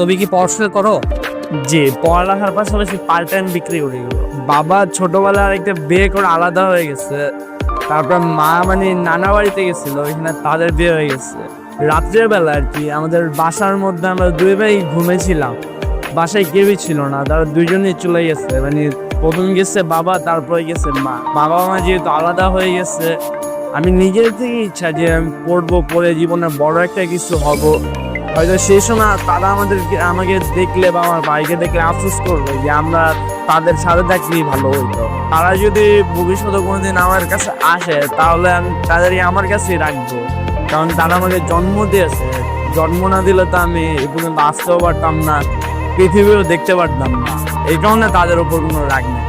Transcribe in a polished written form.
তুমি কি পড়াশোনা করো? জি, পড়ালেখার পাশাপাশি পার্ট টাইম বিক্রি করি। বাবা ছোটবেলায় একটা বিয়ে করে আলাদা হয়ে গেছে, তারপর মা মানে নানা বাড়িতে গেছিল, ওইখানে তাদের বিয়ে হয়ে গেছে। রাত্রের বেলা আর কি আমাদের বাসার মধ্যে আমরা দুই ভাই ঘুমেছিলাম, বাসায় কেউই ছিল না, তারা দুইজনেই চলে গেছে। মানে প্রথম গেছে বাবা, তারপরে গেছে মা। বাবা মা যেহেতু আলাদা হয়ে গেছে, আমি নিজের থেকে ইচ্ছা যে আমি পড়বো, পড়ে জীবনে বড় একটা কিছু হব। হয়তো সেই সময় তারা আমাকে দেখলে বা আমার ভাইকে দেখলে আফসোস করবে যে আমরা তাদের সাথে থাকলেই ভালো হইতো। তারা যদি ভবিষ্যতে কোনোদিন আমার কাছে আসে, তাহলে আমি তাদেরই আমার কাছেই রাখবো, কারণ তারা আমাকে জন্ম দিয়েছে। জন্ম না দিলে তো আমি এ পর্যন্ত আসতেও পারতাম না, পৃথিবীও দেখতে পারতাম না। এই কারণে তাদের উপর কোনো রাগ নেই।